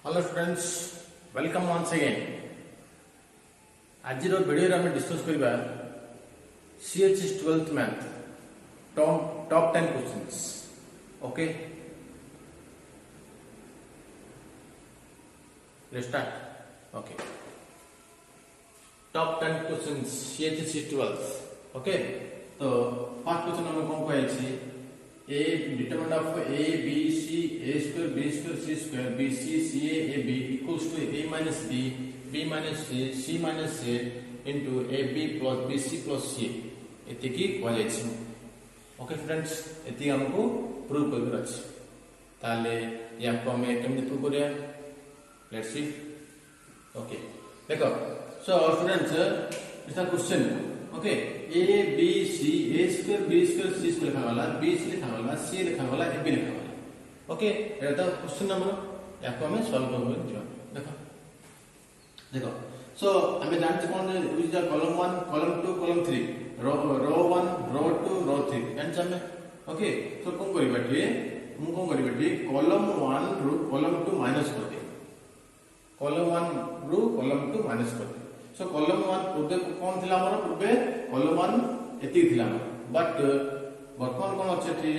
Hello students, welcome once again. आज video में discuss करबा CHS 12th math top 10 questions. Okay, let's start. Okay, top 10 questions CHS 12th। Okay, तो first question हम कौन कहै छी a determinant of a b c a square b square c square b c c a a b equals to a minus b b minus c c minus a into a b plus b c plus c एति की कह जाय छी। Okay friends, एति हमको prove करके अछि। ताले या को हमें केमने प्रूव करिया, लेट्स सी। ओके, देखो, so students it's a question. Okay, a b c a square b square c square लिखा वाला, b c लिखा वाला, c लिखा वाला, a b लिखा वाला। ओके, एटा तो क्वेश्चन नंबर या को हमें सॉल्व करबो दियो। देखो देखो, सो हमें जानते कौन use the column 1 column 2 column 3 रो 1 रो 2 रो 3 जानछ हमें। ओके, सो कोन करी बाटी मु कोन करी बाटी कॉलम 1 रो कॉलम 2 माइनस कर दे, कॉलम 1 रो कॉलम 2 माइनस कर दे। सो कॉलम 1 पूर्वे कौन थिला हमर, पूर्वे कॉलम 1 एति थिला, बट वर्तमान कोन अछि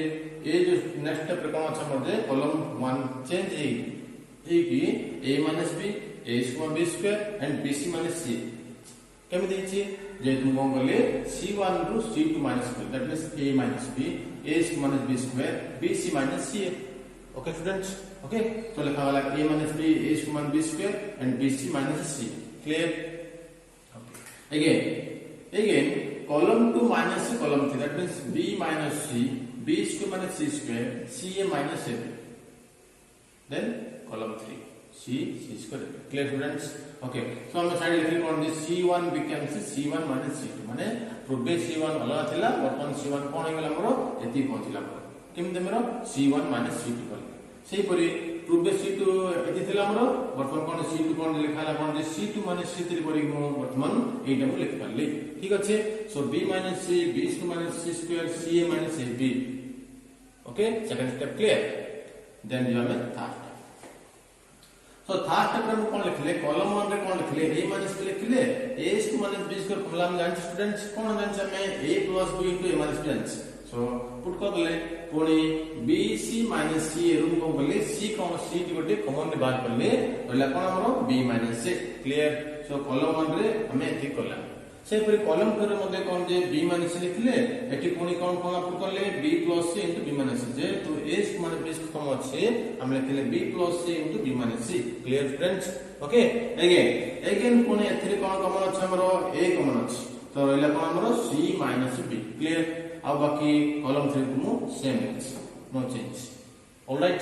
ए जो नेक्स्ट स्टेप रे कोन अछि हमर कॉलम 1 चेंज हे कि a minus b a square b square and bc minus c केमे देछि जे तुम कोन करले c1 रो c2 माइनस कर, that means a minus b a minus b square bc minus c। Okay students, okay, तो लिखा वाला a minus b a minus b square and bc minus c। Clear? Again, column 2 minus column 3, that means b minus c, b square minus c square, ca minus ab. Then column 3, c square. Clear students? Okay. So हम side लिखली कौन दी c1 becomes c1 minus c2, माने पूर्वे c1 अलग थिला, वर्तमान c1 कोन हे गेला हमरो एति पहुंचला केमते हमरो c1 minus c2 कल सेही परी पूर्वे c2 एति थिला हमरो वर्तमान कोन c2 कोन लिखाला कोन c2 minus c3 परी मो वर्तमान एटा मु लिख पाली। ठीक अछि, सो b minus c b square minus c square ca minus ab। Okay, second step clear. Then जो हमें थर्ड, सो थर्ड स्टेप में कोन लिखले कॉलम 1 रे कोन लिखले a minus b लिखले a square minus b square formula में जानछ स्टूडेंट्स कोन जानछ हमें a plus b into a minus b जानछ। सो पुट कर ले पुणी bc minus c रूम को बोले c कोन c गोटे कॉमन रे बाहर करले बोला कोन हमरो b minus c। क्लियर? सो कॉलम 1 रे हमें एथि करला, से परी कॉलम 2 रे मध्ये कोन जे b minus c लिखले एठी पुणी कोन कोन पुट करले b plus c into b minus c, जे तो a minus b कम अछि हम लिखले b plus c into b minus c। Clear friends? Okay, again पुणी एथि कोन कॉमन अछि हमरो a कॉमन अछि, तो रहला कोन हमरो c minus b। क्लियर? अब बाकी कॉलम 3 को सेम अछि, no change. Alright,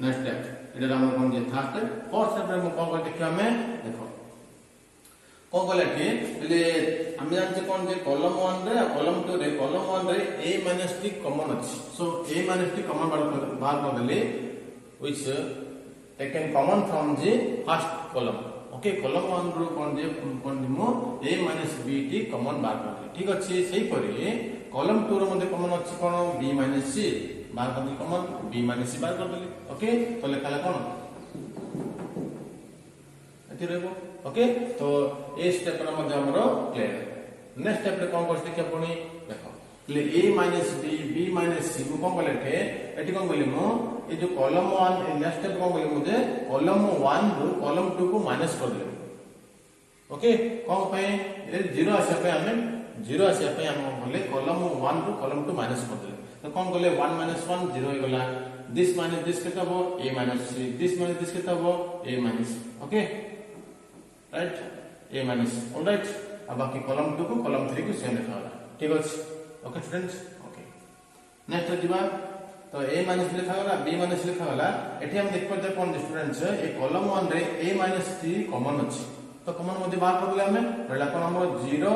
next step एटा हम कोन जे थर्ड स्टेप। फोर्थ स्टेप रे कोन कोन देखियो हमें देखो कोन कोला के ले हम जानते कोन जे कॉलम 1 रे कॉलम 2 रे कॉलम 1 रे a minus t कॉमन अछि। So a minus t common बाहर कर देले व्हिच टेकन कॉमन फ्रॉम जे first column. Okay, column 1 row कोन जे कोन दिमो a minus b t common बाहर कर दे। ठीक अछि, सेही परी कॉलम 2 रो मध्ये कॉमन अछि कोन b minus c बाहर कर दे, कॉमन b minus c बाहर कर देले। ओके, तो लिखाला कोन एति रहबो। ओके, तो ए स्टेप रे मध्ये हमरो क्लियर। नेक्स्ट स्टेप रे कोन करते कि अपनी देखो ले a minus b b minus c को कोन बोले थे एठी कोन बोले मो ए जो कॉलम 1 ए नेक्स्ट स्टेप कोन बोले मुझे कॉलम 1 रो कॉलम 2 को माइनस कर दे। ओके, कोन पे ए 0 आसे पे हमें 0 आसे पे हम बोले कॉलम 1 रो कॉलम 2 माइनस कर दे, तो कोन बोले 1 minus 1 0 हो गला, दिस माइनस दिस केता हो a minus c, this minus this केता हो a minus। Okay, right, a minus। Alright, अब बाकी कॉलम 2 को कॉलम 3 को सेम लिखा वाला। ठीक अछि? ओके स्टूडेंट्स, ओके, नेक्स्ट दिबा तो a minus लिखा वाला b minus लिखा वाला एठी हम देख परते कोन स्टूडेंट्स ए कॉलम 1 रे a minus t कॉमन अछि, तो कॉमन मध्ये बाहर कर देले हमें रहला कोन हमरो 0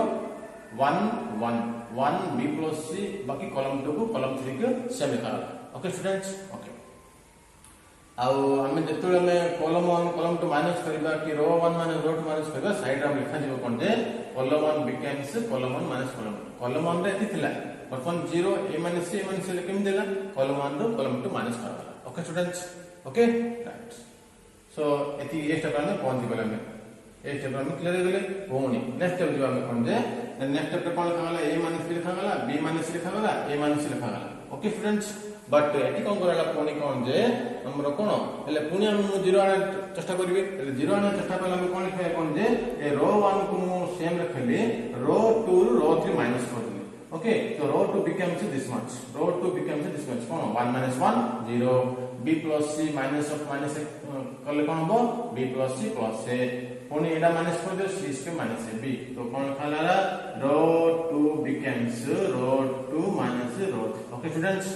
1 1 1 b plus c, बाकी कॉलम 2 को कॉलम 3 को सेम लिखा वाला। ओके स्टूडेंट्स, ओके, आउ हमें जेतुले में कॉलम 1 कॉलम 2 माइनस करबा कि रो 1 माइनस रो 2 माइनस करबा साइड रे हम लिखा दिबो कोन जे column 1 becomes column 1 minus column 1 रे एति थिला वर्तमान 0 a minus c minus l केम देला कॉलम 1 रो कॉलम 2 माइनस करबा। Okay students, okay, right. So एति ए स्टेप में पहुंची गले हमें ए स्टेप में क्लियर हो गले पुणी नेक्स्ट स्टेप जो हमें कोन जे नेक्स्ट स्टेप कोन लिखा गला a माइनस b लिखा गला b माइनस लिखा गला a माइनस लिखा गला ओके स्टूडेंट्स बट एटी कोन करला पुणी कोन जे हमरो कोन हेले पुणी हम 0 आने चेष्टा करबे हेले 0 आने चेष्टा करला हम कोन लिखा कोन जे ए रो 1 को मु सेम रखले रो 2 रो 3 माइनस कर दिले okay so row 2 becomes this much row 2 becomes this much cone 1 minus 1 0 b plus c minus of minus करले कोन हो b plus c plus a पुणी एटा माइनस कर दे c स्क्वायर माइनस ab तो कोन खाला रो 2 becomes रो 2 minus रो okay students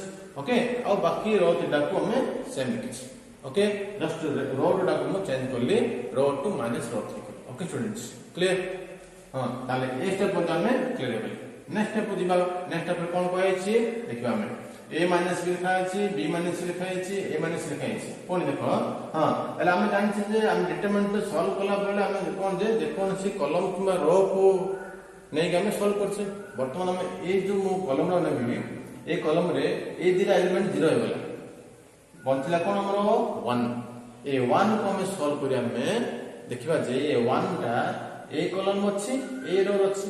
okay और बाकी रो 3 को हमें सेम लिखिछ ओके जस्ट रो 2 को हम चेंज करली रो 2 minus रो 3 ओके स्टूडेंट्स क्लियर हां ताले ए स्टेप पर हमें क्लियर हो गई नेक्स्ट स्टेप दिबा नेक्स्ट स्टेप कोन कहै छी देखिबा हमें a माइनस b लिखा अछि b माइनस लिखा अछि a माइनस लिखा अछि कोन देखो हां एला हम जानि छी जे हम डिटरमिनेंट सॉल्व कला बेले हम कोन जे कोन सी कॉलम किबा रो को नै के हम सॉल्व करछे वर्तमान हम ए जो मु कॉलम रो नेबी ए कॉलम रे ए दिरा एलिमेंट 0 हो गला बंचला कोन हमरो 1 ए 1 को हम सॉल्व करिया में देखिबा जे ए 1 टा ए कॉलम अछि ए रो अछि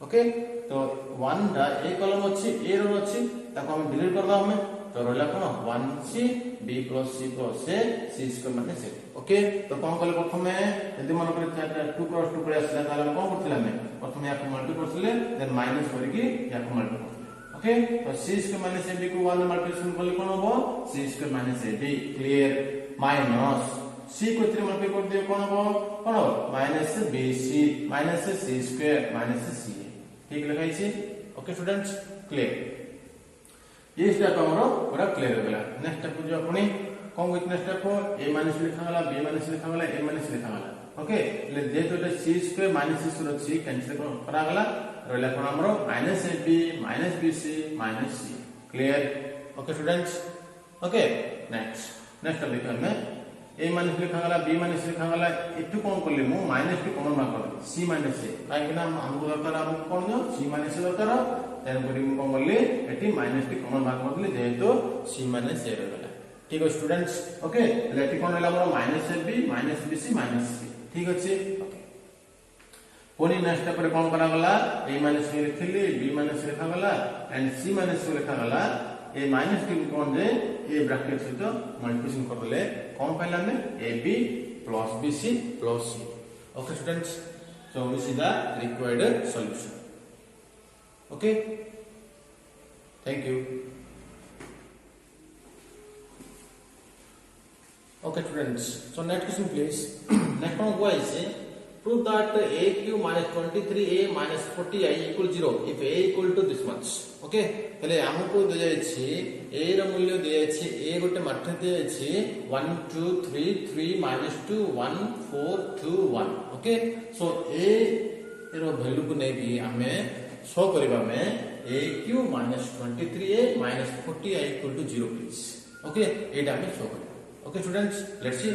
ओके तो 1 टा ए कॉलम अछि ए रो अछि ताको हम डिलीट कर दो हमें तो रहला कोन 1c b + c + a c square माने से ओके तो कोन कले प्रथमे यदि मन करे 2 क्रॉस 2 करे आसला ताले कोन करथिला हमें प्रथमे या को मल्टी करथिले देन माइनस करके या को मल्टी करथिले ओके तो c स्क्वायर माने से b को 1 मल्टीप्लिकेशन करले कोन हो c स्क्वायर माने से b क्लियर माइनस c को 3 मल्टीप्लाई कर दियो कोन हो minus bc minus c square minus c ठीक लिखाई छी ओके स्टूडेंट्स क्लियर ये स्टेप हमरो पूरा क्लियर हो गला नेक्स्ट स्टेप जो अपनी कोन with next step a minus लिखा गला b माइनस लिखा गला a माइनस लिखा गला ओके ले जे तो c square minus c c cancel करा गला रहला कोन हमरो minus ab minus bc minus c clear okay students okay next step देखा में a माइनस लिखा गला b माइनस लिखा गला इटु कोन करले मु माइनस टू कॉमन मार्क कर c माइनस a काहे कि ना हमको दरकार हम कोन जो c माइनस दरकार देन करी मु कोन करले eighty minus two common mark कर दिले जेहेतु c माइनस a रहला ठीक है स्टूडेंट्स ओके लेटी कोन होला हमर minus ab minus bc minus c ठीक अछि ओके कोनी नेक्स्ट स्टेप रे कोन करा गला a माइनस b लिखली b माइनस लिखा गला एंड c माइनस लिखा गला ए minus T cone J A bracket से तो मल्टीप्लिकेशन कर देले कोन पाइला में ab plus bc plus c okay students so this is the required solution okay thank you okay students so next question please next one what is prove that a cube minus 23a minus 40i equal 0 if a equal to this much okay हेले हमको दे जाय छी a रो मूल्य दे जाय छी a गोटे matrix दे जाय छी 1 2 3 3 -2 1 4 2 1 ओके सो a रो वैल्यू को नै भी हमें शो करबा में a cube minus 23a minus 40i equal to 0 please okay एटा हमें शो करबा ओके स्टूडेंट्स लेट्स सी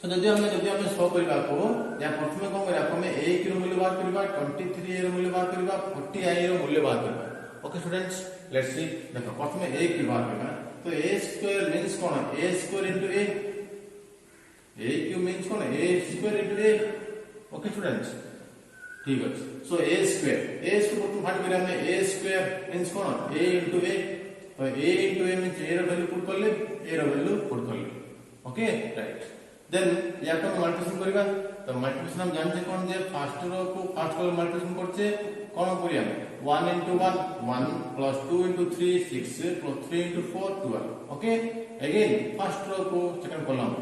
तो जदि हमें शो करबा को या प्रथमे कोन करबा हमें a रो मूल्य बाहर करबा 23a रो मूल्य बाहर करबा 40i रो मूल्य बाहर करबा ओके स्टूडेंट्स लेट्स सी देखो प्रथमे a की बाहर करबा तो a स्क्वायर मींस कोन a square into a cube means कोन a square into a okay students ठीक अछि सो a स्क्वायर प्रथम फाइंड करबा में a स्क्वायर मींस कोन a इनटू a तो a into a means a रो वैल्यू पुट करले a रो वैल्यू पुट करले ओके राइट देन या तो मल्टीप्लिकेशन करबा तो मल्टीप्लिकेशन हम जानते कोन जे फर्स्ट रो को फर्स्ट कॉलम मल्टीप्लिकेशन करछे कोन करिया 1 into 1 1 plus 2 into 3 6 plus 3 into 4 12 okay again first row को सेकंड कॉलम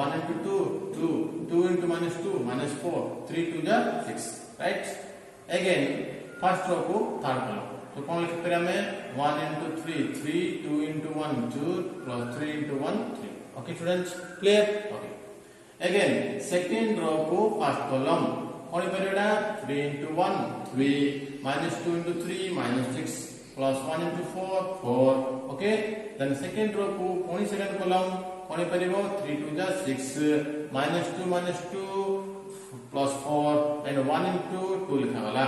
1 into 2 2 2 into -2 -4 3 2 जा 6 राइट अगेन फर्स्ट रो को थर्ड कॉलम तो कोन लिख करिया में 1 into 3 3 2 into 1 2 plus 3 into 1 3 okay students clear okay again second row को फर्स्ट कॉलम कोन करेडा 3 into 1 3 -2 into 3 -6 plus 1 into 4 4 okay then second row को कोनी सेकंड कॉलम कोन परिबो 3 2 जा 6 -2 plus 4 and 1 into 2 लिखा गला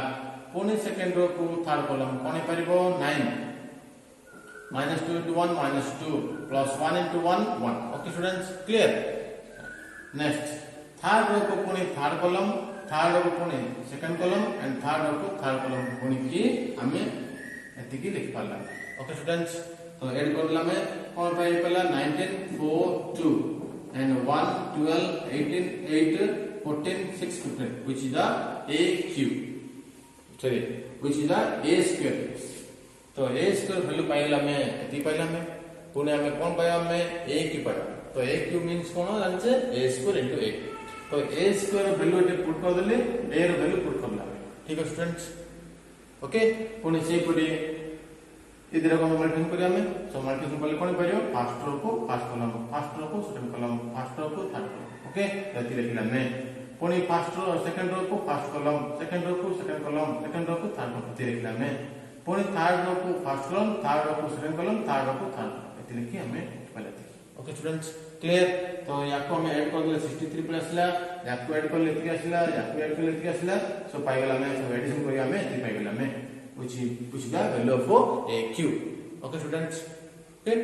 कोनी सेकंड रो को थर्ड कॉलम कोन परिबो 9 -2 into 1 -2 plus 1 into 1 1 okay students clear next third row को पुणी थर्ड कॉलम, थर्ड रो को पुणी second column and third row को थर्ड कॉलम पुणी की हमें एति की लिख पाला। ओके स्टूडेंट्स, तो ऐड करला में कोन पाई पला 19 4 2 and 1 12 18 8 14 6 15 which is the a cube, sorry which is the a square। तो a square वैल्यू पाइला में एति पाइला में पुणे हमें कोन पाया हमें a क्यूब पाया। तो a क्यूब मींस कोन जानछे a स्क्वायर इनटू a। तो a स्क्वायर वैल्यू एटे पुट कर देले a रो वैल्यू पुट करला। ठीक है स्टूडेंट्स, ओके पुणे से पुडी इधर को मल्टीप्लाई करिया में सो मल्टीप्लाई करले कोन पाइयो फर्स्ट रो को फर्स्ट कॉलम, फर्स्ट रो को सेकंड कॉलम, फर्स्ट रो को थर्ड कॉलम। ओके एति लिखला में पुणी फर्स्ट रो सेकंड रो को फर्स्ट कॉलम, सेकंड रो को सेकंड कॉलम, सेकंड रो को थर्ड कॉलम एति लिखला में पुणी थर्ड रो को फर्स्ट कॉलम, थर्ड रो को सेकंड कॉलम, थर्ड रो को थर्ड कॉलम एति लिखि हमें पहले थी। Okay students clear. तो याको हमें ऐड कर देले 63 प्लस आसला, याको ऐड कर ले इतके आसला, याको ऐड कर ले इतके आसला, सो पाई गेला में सब एडिशन करिया में इतके पाई गेला में which is the value of a cube। okay students, okay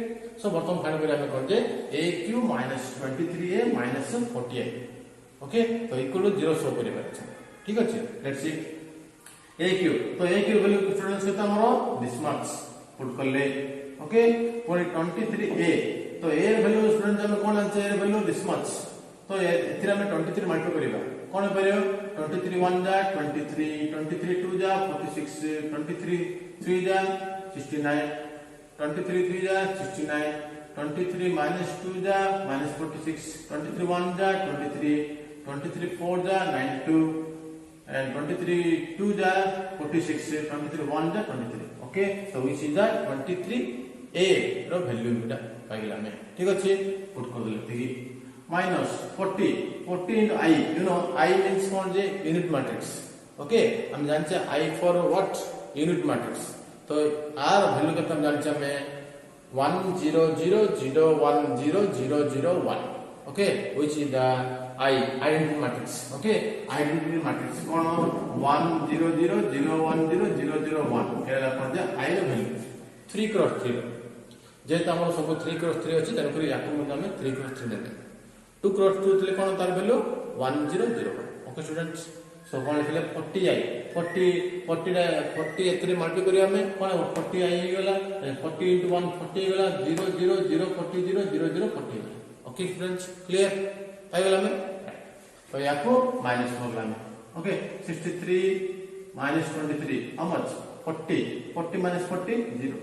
so बर्तमान फाइंड करिया में कोन जे a cube minus 23a minus 48। Okay तो इक्वल टू 0 शो करिया छै। ठीक अछि, लेट्स सी a cube। तो a cube वैल्यू स्टूडेंट्स केता हमरो दिस मच पुट कर ले। ओके पुनी 23a, तो a वैल्यू स्टूडेंट्स हम कोन answer a value this much, तो एथिरा में 23 मल्टीप्लाई करिबा कोन परियो 23 1 जा 23, 23 2 जा 46, 23 3 जा 69, 23 3 जा 69, 23 minus 2 जा minus 46, 23 1 जा 23, 23 4 जा 92 and 23 2 जा 46, 23 1 जा 23। Okay so which is the 23a रो वैल्यू मिटा पाइला में। ठीक अछि, पुट कर देले थी minus 40 into I, you know I means कौन जे यूनिट मैट्रिक्स। ओके हम जानचे I for what unit matrix. तो R वैल्यू कितना जानचे हमें 1 0 0 0 1 0 0 0 1। Okay which is the I identity matrix। Okay identity matrix कौन 1 0 0 0 1 0 0 0 1 केला कौन जे I रो वैल्यू 3 क्रॉस 3 जेत हमर सब 3 क्रॉस 3 अछि तन करी याको में हमें 3 क्रॉस 3 देबे। 2 क्रॉस 2 तले कोन तार वैल्यू 1 0 0। ओके स्टूडेंट्स सो कोन लिखले 40i 40 एतरे मल्टीप्लाई करिया में कोन 40i हे गेला 40 into 1 40 गेला 0 0 0 40 0 0 0 40। ओके स्टूडेंट्स क्लियर आ गेला में तो याको माइनस करला में। Okay 63 minus 23 how much 40 minus 40 0।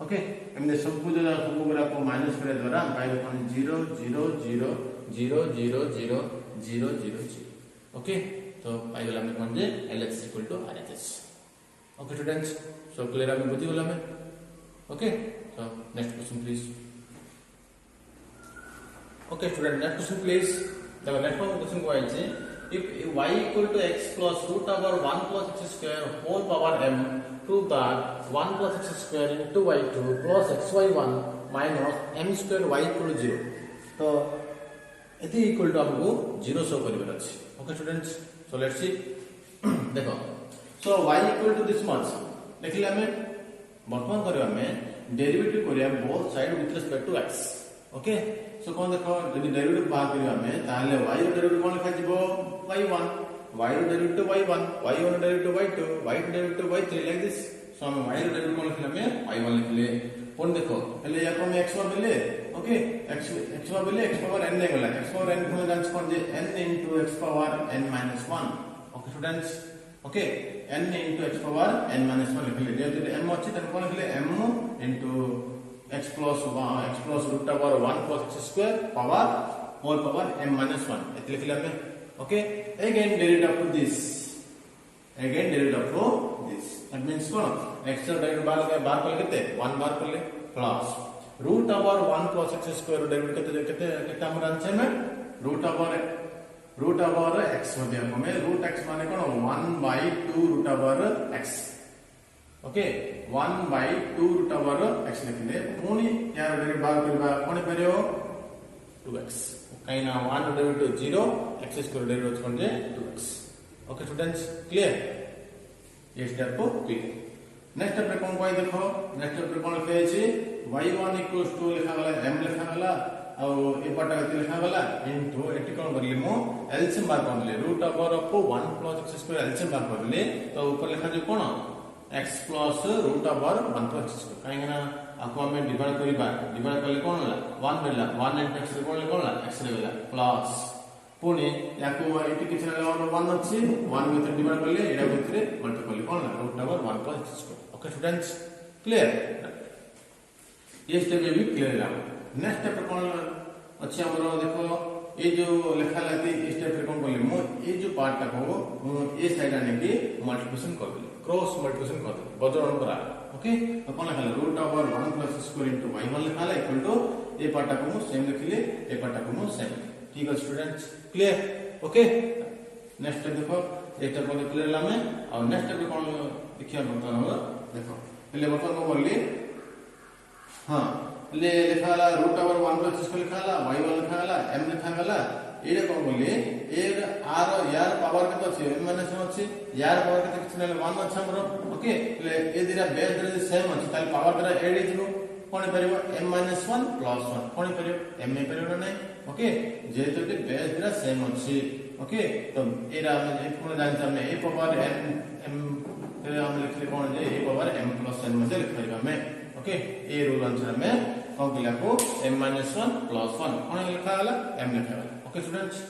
Okay हमने सब कुछ को माइनस करे द्वारा हम पाइबे कोन 0 0 0 0 0 0 0 0 0। ओके तो पाइ गेला में कोन जे LHS equal to RHS। Okay students सब क्लियर हम बुझि गेला में। Okay so next question please। Okay student next question please. देखो नेक्स्ट क्वेश्चन को आइছে if y equal to x plus root over 1 plus x square whole power m prove that 1 plus x square into y2 plus xy1 minus m square y equal to 0। तो इति equal to हमको 0 show करबे अछि। Okay students so let's see देखो सो y equal to this much देखिला में वर्तमान करबा में डेरिवेटिव करिया both side with respect to x। Okay so कोन देखो यदि डेरिवेटिव बात करिया में ताले y रो डेरिवेटिव कोन लिखा जिवो y1, y row derivative y1, y row derivative y2, y row derivative y3 like this. So हम y रो डेरिवेटिव कोन लिखले में y1 लिखले कोन देखो पहले या को में x वर बेले। ओके x वर बेले x पावर n ने गेला x पावर n को जांच कोन जे n into x power n minus 1। Okay students okay n into x power n minus 1 लिखले जे m अछि त कोन लिखले m into x plus root over 1 plus x square power whole power m minus 1 एत लिखले में। Okay again derivative of this that means कोन x row derivative बार कर केते 1 बार कर ले plus root over 1 plus x square डेरिवेटिव केते हम जानछे में root over x हो दिया हमें root x माने कोन 1/2 root over x। Okay 1/2 root over x लिखले पुनी यार डेरिवेटिव बार करबा कोन परियो 2x काइना 1 डेरिवेटिव 0 x स्क्वायर डेरिवेटिव कोन जे 2x। ओके स्टूडेंट्स क्लियर ये स्टेप को क्लियर। नेक्स्ट स्टेप कोन कोइ देखो नेक्स्ट स्टेप कोन लिखे छै y1 = लिखा गला m लिखा गला ଆଉ ଏ ପାର୍ଟ କେତେ ଲେଖା ଗଲା इनटू एटी कोन करली मो एलसीएम बार करली root over of 1 plus x square LCM बार करली तो ऊपर लिखा जो कोन x plus root over 1 plus x square काहे ना आपको हमें डिवाइड करिबा डिवाइड करले कोन होला 1 मिलला 1 into x कोन ले कोन होला x रे गेला प्लस पुणी याको एटी किछ ले 1 अछि 1 में डिवाइड करले एडा भितरे मल्टीपल कोन होला root over 1 plus x square okay students clear ये स्टेप भी क्लियर है नेक्स्ट स्टेप कोन अच्छे हमरो देखो ये जो लिखा लाती स्टेप रे कोन बोले मो ये जो पार्ट टा को ये साइड आने के मल्टीप्लिकेशन कर दे क्रॉस मल्टीप्लिकेशन कर दे बजरन करा ओके तो कोन लिखा root over 1 plus square into y1 लिखा ला इक्वल टू ये पार्ट टा को सेम लिखले ये पार्ट टा को सेम ठीक है students clear okay next step देखो ये स्टेप को क्लियर ला में और नेक्स्ट स्टेप कोन देखिया बता हम देखो पहले बता को बोलली हां ले लिखा ला रूट ओवर 1 प्लस स्क्वायर लिखा ला y1 लिखा ला m लिखा गला एडे कोन बोले एर आर यार पावर के तो m माइनस 1 अछि यार पावर के किछ नै 1 अछि हमरो ओके ले ए दिरा बेस रे सेम अछि ताल पावर द्वारा एड इजनो कोन परिबो m माइनस 1 प्लस 1 कोन परिबो m में परिबो नै ओके जेतो के बेस द्वारा सेम अछि ओके तो एरा हम कोन जान हमने a पावर m तेरे हम लिखले कोन जे a power m plus n में लिख परिबा में ओके ए रूल अनुसार में कौन किला को m minus 1 plus 1 कौन लिखा वाला m लिखा वाला ओके स्टूडेंट्स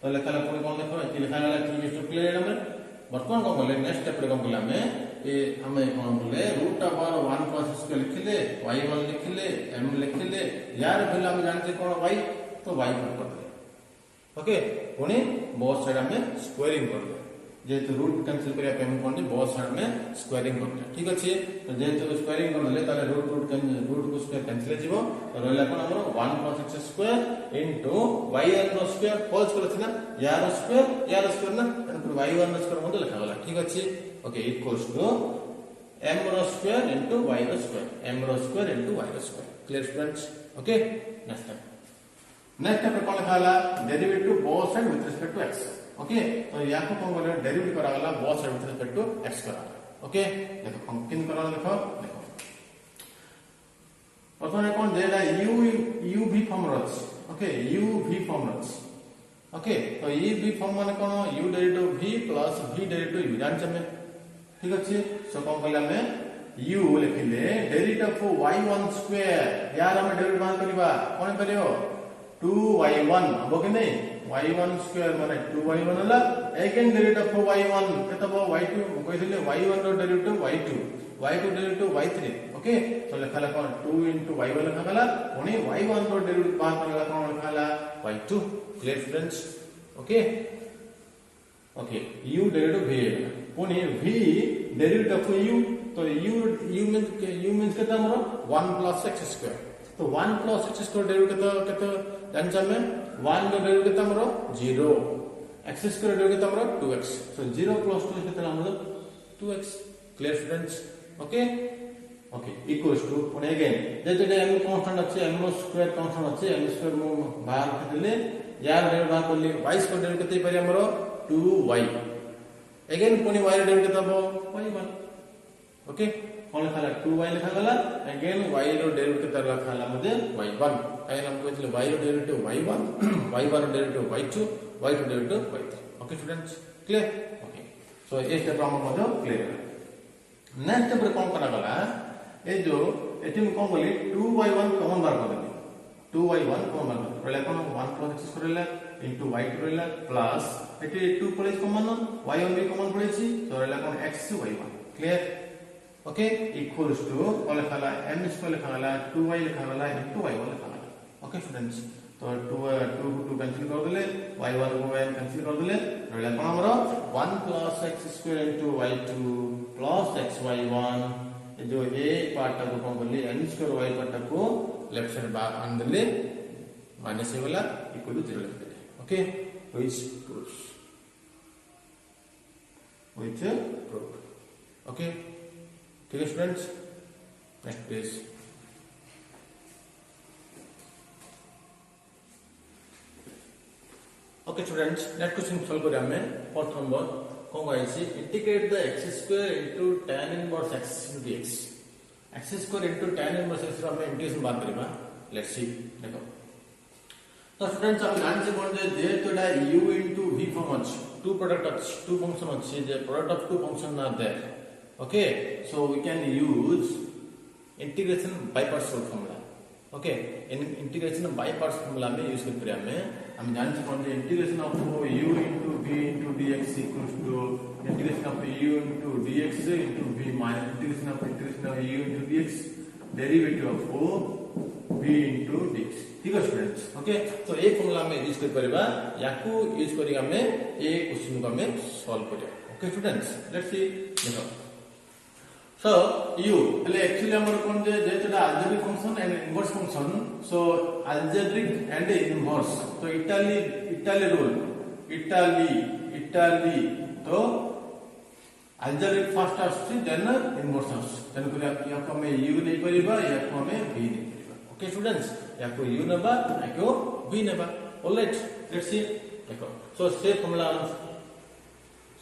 तो लिखा ला कौन देखो ये लिखा वाला की मिस्टर क्लियर है वर्तमान कौन बोले नेक्स्ट स्टेप रे कौन बोला में ये हमें कौन बोले रूट ओवर 1 plus स्क्वायर लिखले y1 लिखले m लिखले यार पहले हम जानते कौन y तो y कर दे ओके पुनी बोथ साइड में स्क्वायरिंग कर दे जेतु रूट कैंसिल करिया पे हम कोन बोथ साइड में स्क्वायरिंग करते ठीक अछि तो जेतु स्क्वायरिंग कर ले ताले रूट को स्क्वायर कैंसिल जीवो तो रहला कोन हमरो 1 plus x square into y1 रो स्क्वायर होल स्क्वायर थिना यार स्क्वायर ना तो y1 रो स्क्वायर मते लिखा गला ठीक अछि okay equals to m row square into y row square m row square into y row square clear students okay next step कोन लिखा गला derivative both side with respect to x okay तो या को कोन बोले डेरिवेटिव करा गला both side with respect to x करा ओके देखो हम किन करा देखो प्रथम कोन देला u v फॉर्म रच ओके u v फॉर्म रच ओके तो u v फॉर्म माने कोन u derivative v plus v derivative u जान छमे ठीक अछि सो कोन कहला में u लिखले डेरिवेटिव ऑफ y1 स्क्वायर यार हम डेरिवेटिव मान करबा कोन करियो 2y1 हो कि नहीं y1 स्क्वायर माने 2y1 होला अगेन डेरिवेटिव ऑफ y1 केतबो y2 कहिले y1 row derivative y2 derivative y3 okay तो लिखला कोन 2 into y1 लिखा गला ओनी y1 रो डेरिवेटिव बात करला कोन लिखला y2 clear students okay okay u derivative v ओनी v डेरिवेटिव ऑफ u तो u मींस केता हमरो 1 plus x स्क्वायर तो 1 plus x स्क्वायर डेरिवेटिव केता जानचा में 1 रो डेरिवेटिव केता हमरो 0 x स्क्वायर डेरिवेटिव केता हमरो 2x सो 0 plus 2 केता हमरो 2x clear students okay okay equals to पुणे अगेन जे m कांस्टेंट अछि m स्क्वायर कांस्टेंट अछि m स्क्वायर मो बाहर करले यार रे बाहर करले y स्क्वायर डेरिवेटिव केते पारि हमरो 2y अगेन पुणे y डेरिवेटिव केता हो y1 ओके कोन लिखा 2y लिखा गला अगेन y रो डेरिवेटिव केता लिखा ला मध्ये y1 काहे हम कहले y row derivative y1 y1 row derivative y2 y row derivative y3 okay students clear okay so ए स्टेप हम मध्ये क्लियर नेक्स्ट स्टेप रे कोन करा गला ए जो एटी में कोन बोली 2y1 कॉमन बार कर दे 2y1 कॉमन बार रहला कोन 1 plus x करला इनटू y2 रहला plus eighty 2 plus common y1 भी कॉमन पड़ेछि तो रहला कोन x y1 clear okay equals to कोन लिखाला m स्क्वायर लिखाला 2y लिखाला इनटू y1 लिखाला ओके स्टूडेंट्स तो 2 कैंसिल कर देले y1 को m कैंसिल कर देले रहला कोन हमरो 1 plus x square into y2 plus xy1 जो ए पार्ट को कोन बोली n स्क्वायर y पार्ट को लेफ्ट साइड बाहर आन देले माइनस ए वाला इक्वल टू 0 लिख देले ओके व्हिच प्रूव्स ओके ठीक है students next please okay students next question solve करिया हमें फोर्थ नंबर कौन कहैछि integrate the x square into tan inverse x dx x square into tan inverse x row हम integration बात करबा let's see देखो तो स्टूडेंट्स हम जानते कोन जे जेतोडा u into v फॉर्म अछि टू प्रोडक्ट अछि टू फंक्शन अछि जे product of two function are there okay so we can use integration by parts formula okay in integration by parts formula में यूज करके हम जानते कोन जे integration of u into v into dx equals to integration of u into dx into v minus integration of u into dx derivative of v into dx ठीक है students okay तो एक फॉर्मूला में यूज कर परबा याकू use करी हमें ए question को हमें सॉल्व करिया ओके स्टूडेंट्स लेट्स सी देखो सो u એટલે एक्चुअली हमर कोन जे जेतडा algebraic function and inverse function so algebraic and inverse तो इटाली रूल इटाली तो अल्जेब्रिक फर्स्ट आछि देन इनवर्स आछि देन करिया याको हमें u नै परिबा याको हमें v नै परिबा ओके स्टूडेंट्स याको u नबा याको v नबा ऑलराइट लेट्स सी देखो सो से फॉर्मूला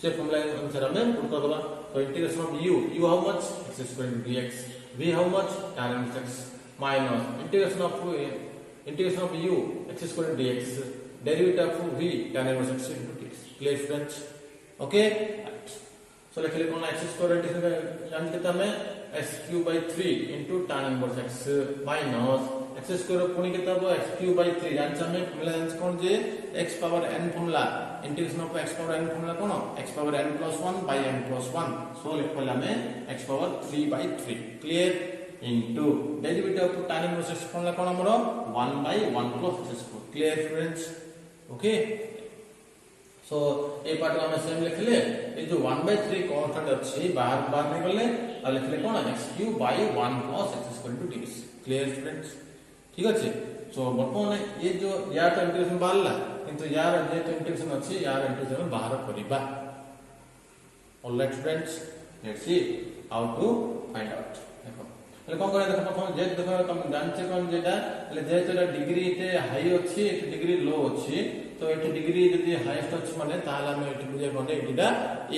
अनुसार हमें पुट कर दबा तो integration of u how much x square into dx v how much tan inverse x minus integration of u x square into dx derivative of v tan inverse x into dx clear students okay सो लिख ले कोन x square integration जान के हमें x cube by 3 into tan inverse x minus x square कोनी के तब x cube by 3 जान हमें फॉर्मूला जान कोन जे x power n formula integration of x power n formula कोन x power n plus 1 by n plus 1 सो लिख पहला में x power 3 by 3 clear into derivative of tan inverse x formula कोन हमरो 1 by 1 plus x square clear students okay so ए part में हम सेम लिख ले ए जो 1/3 कांस्टेंट अछि बाहर निकलले और लिख ले कोन x³ by 1 plus x square into dx clear students ठीक अछि सो बर्तमान ये जो यार तो इंटीग्रेशन बाहरला किंतु यार जे तो इंटीग्रेशन अछि यार इंटीग्रेशन बाहर करिबा alright students let's see how to find out देखो એટલે કોણ કરે देखो प्रथम जे देखो तुम जानछे कोन जेटा એટલે जे तोरा डिग्री एते हाई अछि एते डिग्री लो अछि तो एते डिग्री यदि हाईएस्ट अछि माने ताला में एते बुझे कोने एटा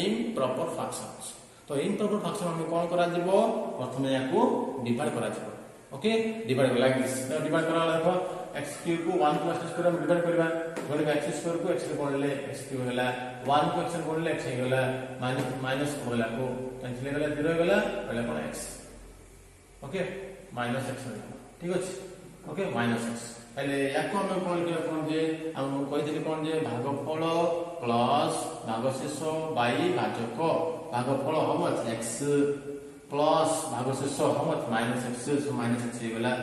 इम्प्रॉपर फ्रैक्शंस तो इम्प्रॉपर फ्रैक्शन हम कोन करा जिवो प्रथम याकू डिवाइड करा जिवो okay divide like this divide करा देखो x³ को 1 plus x स्क्वायर में डिवाइड करबा बोले x स्क्वायर को x से बोलले x³ होला 1 को x से बोलले x होला माइनस बोला को कैंसिल होला 0 होला बोले कोन x ओके माइनस x ठीक अछि ओके माइनस x पहले याको हम कोन के कोन जे हम कहि दिली कोन जे भागफल प्लस भागशेष बाई भाजक भागफल हम x प्लस भागशेष हम minus x so minus x होला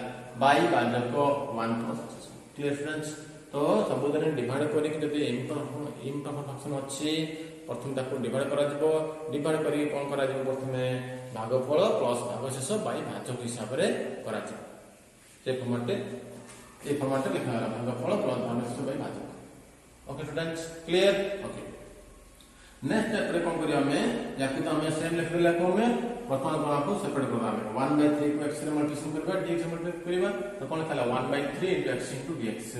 बाई भाजक 1 plus x क्लियर स्टूडेंट्स तो सबुदरे डिवाइड करी कि जदि इम्प्रॉपर फंक्शन अछि प्रथम ताको डिवाइड करा जिवो डिवाइड करी कोन करा जिवो प्रथमे भागफल प्लस भागशेष बाई भाजक हिसाब रे करा जिवो से फॉर्मेट लिखा है भागफल प्लस भागशेष बाई भाजक okay students clear okay next step रे कोन करी हमें याकू तो हमें सेम लिख देला को में प्रथम कोन को सेपरेट करबा हमें 1/3 को x रे मल्टीप्लिकेशन करबा dx मल्टीप्लिकेशन करबा तो कोन खाला 1/3 into x into dx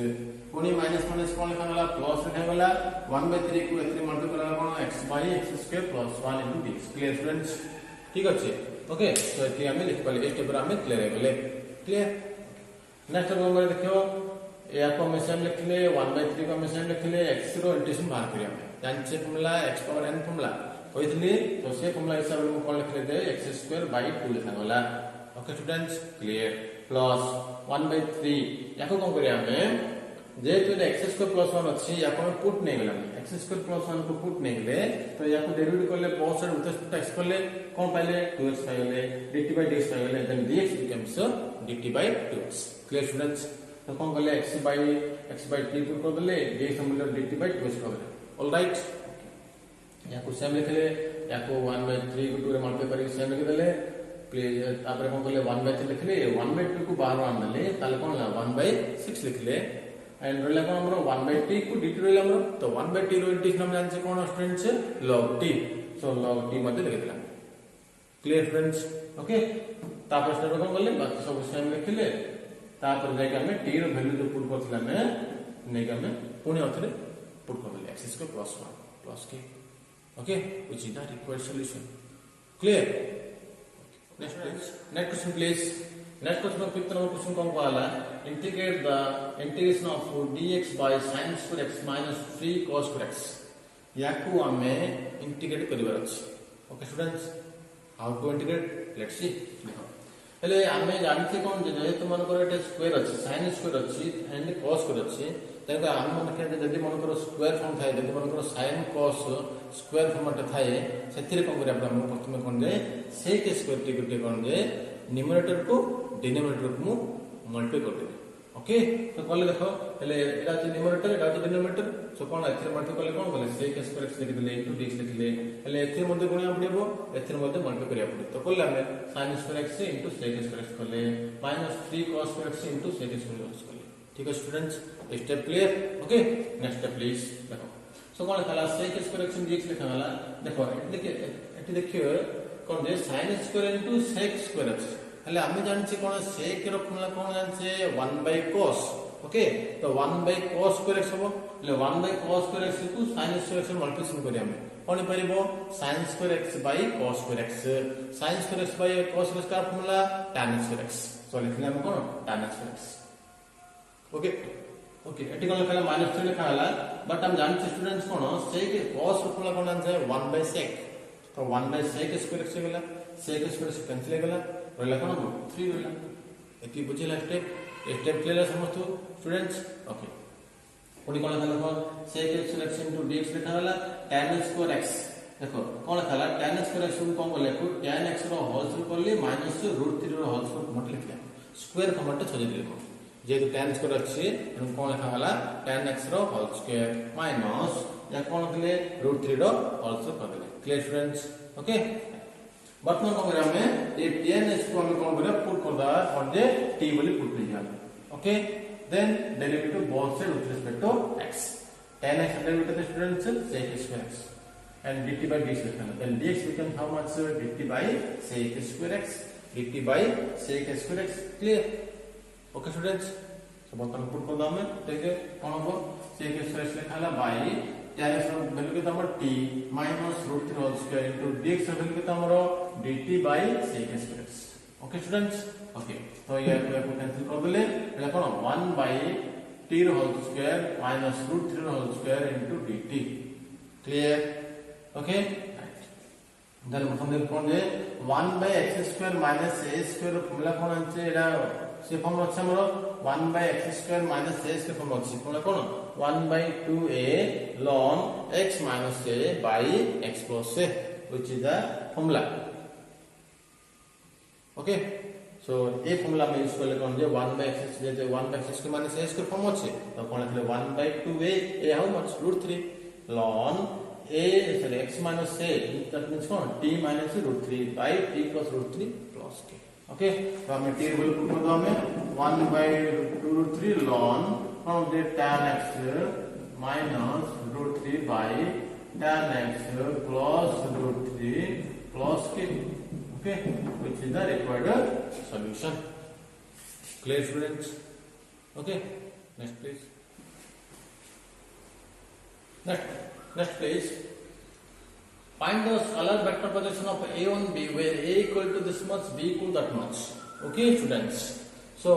कोनी माइनस माइनस कोन लिखा गला प्लस लिखा गला 1/3 को x रे मल्टीप्लिकेशन करला कोन x by x square plus 1 into dx clear students ठीक अछि ओके तो एति हमें लिख पाले ए स्टेप रे हमें क्लियर है बोले क्लियर नेक्स्ट नंबर देखियो या को हमें सेम लिख ले 1/3 को हमें सेम लिख ले x रो इंटीग्रेशन बाहर करिया जानछे formula x power n formula होइतली तो से फॉर्मूला हिसाब रे कोन लिख ले दे x² by 2 लिखा गला ओके स्टूडेंट्स क्लियर प्लस 1/3 याको कोन करिया हमें जेतु x² plus 1 अछि याको हम पुट नै गला x² plus 1 को पुट नै गले तो याको डेरिवेटिव करले बोथ साइड उत x करले कोन पाइले 2x पाइले dt by dx पाइले then dx becomes dt by 2x clear students तो कोन करले x by t पुट कर देले dx हम dt by 2x कर देले ऑलराइट याको सेम लिख ले याको 1/3 को 2 रे मल्टीप्लाई करी सेम लिख देले प्लीज तापर कोन करले 1/3 लिख ले 1/2 को बाहर आन देले ताले कोन ला 1/6 लिख ले एंड रहला कोन हमरो 1/t को dt रहला हमरो तो 1/t रो इंटीग्रेशन हम जान छै कोन स्टूडेंट्स log t सो log t मध्ये लिख देला क्लियर फ्रेंड्स ओके तापर स्टेप कोन करले बाकी सब सेम लिख ले तापर जाके हमें t रो वैल्यू जो पुट करथिला ने नै के हमें पुणी अथरे पुट कर देले x² plus 1 plus k okay which is the required solution clear next question please next question 5th number question कौन कहला integrate the integration of dx by sin square x minus 3 cos square x याकू हमें integrate करिवार अछि। Okay students, how to integrate let's see. देखो हेले हमें जानछि कोन जे जेहेतु मन कर एटे स्क्वायर अछि sin स्क्वायर अछि एंड cos स्क्वायर अछि तेका हम मन के जदि मन कर स्क्वायर फॉर्म थाए जदि मन कर sin cos स्क्वायर फॉर्म टे थाए सेथिरे कोन करे आपण प्रथमे कोन जे सेक स्क्वायर टी गुटे कोन जे न्यूमरेटर को डिनोमिनेटर को मल्टीप्लाई कर देबे। ओके तो कहले देखो हेले एटा जे न्यूमरेटर एटा जे डिनोमिनेटर सो कोन एथिरे मल्टीप्लाई कले कोन कहले सेक स्क्वायर x लिख देले इनटू dx लिख देले हेले एथिरे मध्ये गुणिया पड़िबो एथिरे मध्ये मल्टीप्लाई करिया पड़े तो कहले हमें sin square x into sec square x कहले minus 3 cos square x into sec square x कहले। ठीक है students, step clear. Okay next step please देखो सो कोन कहला सेक स्क्वायर x dx लिखा वाला देखो एटी देखियो कोन जे sin square into sec square x हेले हम जानछि कोन सेक रो फॉर्मूला कोन जानछि 1 cos। ओके तो 1 cos स्क्वायर x हो ले 1 cos स्क्वायर x को sin स्क्वायर x मल्टीप्लिकेशन करिया हमें कोन परिबो sin square x cos square x sin square x cos square का formula tan square x so लिखले हम कोन tan square x। Okay okay eighty कोन लिखला -3 लिखा हला बट हम जानछि स्टूडेंट्स कोन सेक cos रो फॉर्मूला कोन जानछि 1 sec तो 1 sec स्क्वायर x गेला sec स्क्वायर x कैंसिल गेला रहला कोन 3 रहला। एती बुझिला स्टेप स्टेप क्लियर समझ तो स्टूडेंट्स। ओके कोनी कोन लिखला कोन sec x into dx लिखा हला tan स्क्वायर x देखो कोन लिखला tan स्क्वायर x को कोन बोले को tan x रो होल स्क्वायर करले माइनस √3 रो होल स्क्वायर मत लिखला स्क्वायर फॉर्मेट छजे दिले जे तो tan स्क्वायर अछि एनु कोन लिखा हला tan x रो होल स्क्वायर माइनस या कोन कहले √3 रो होल स्क्वायर कर देले। Clear students. ओके वर्तमान कोन करे हमें ये tan x को हम कोन करे पुट कर दा और जे t बोली पुट ले जाना। Okay then derivative both side with respect to x tan x derivative students sec square x and dt by dx लिखना then dx become how much dt by sec square x dt by sec square x। Clear. Okay students सब अपन put कर दा हमें देखिए कोन हो sec square x लिखा हला by tan x रो वैल्यू के हमर t minus √3 whole square into dx रो वैल्यू के हमर dt by sec square x। Okay students. Okay तो ये को कैंसिल कर देले एला कोन 1 by t रो होल स्क्वायर minus √3 रो whole square into dt। Clear. Okay then मतलब कोन जे 1 by x square minus a square रो फॉर्मूला कोन आछे एला से फॉर्म अछि हमर 1 by x square minus a square form अछि कोन 1 by 2a ln x minus a by x plus a which is the formula। Okay so a formula में use करले कोन जे 1 by x J 1 by x square minus a square form अछि तो कोन लिखले 1 by 2a a how much √3 ln a sorry x minus a that means cone t minus √3 by t plus √3 plus k। Okay तो हमें t value put कर दो हमें 1 by 2√3 ln cone J tan x minus √3 by tan x plus √3 plus k। Okay, which is the required solution। Clear students। Okay, next please। Next please find the scalar vector projection of a1b where a equal to this much b equal that much। Okay students, so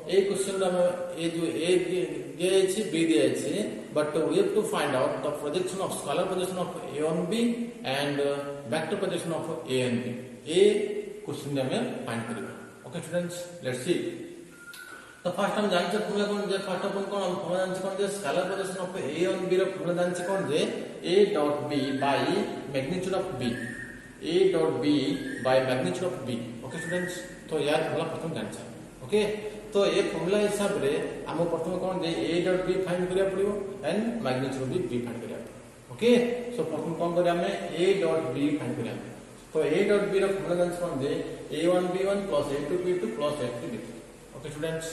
a question में a जो a दिया है b दिया है but we have to find out the projection of scalar projection of a on b and vector projection of a and b a question में find करिबा। Okay students let's see. तो first हम जानछे formula कोन जे first of all कोन हम formula जानछे कोन जे scalar projection of a on b रो फॉर्मूला जानछे कोन जे a dot b by magnitude of b a dot b by magnitude of b। Okay students तो यार फॉर्मूला प्रथम जानछे। ओके तो ए फॉर्मूला हिसाब रे हम प्रथम कोन जे a डॉट b फाइंड करिया पड़िबो and magnitude of b find करिया। ओके सो प्रथम कोन करिया हमें a डॉट b फाइंड करिया तो a डॉट b रो फॉर्मूला जानछे कोन जे a1b1 plus a2b2 plus a3b3। Okay students.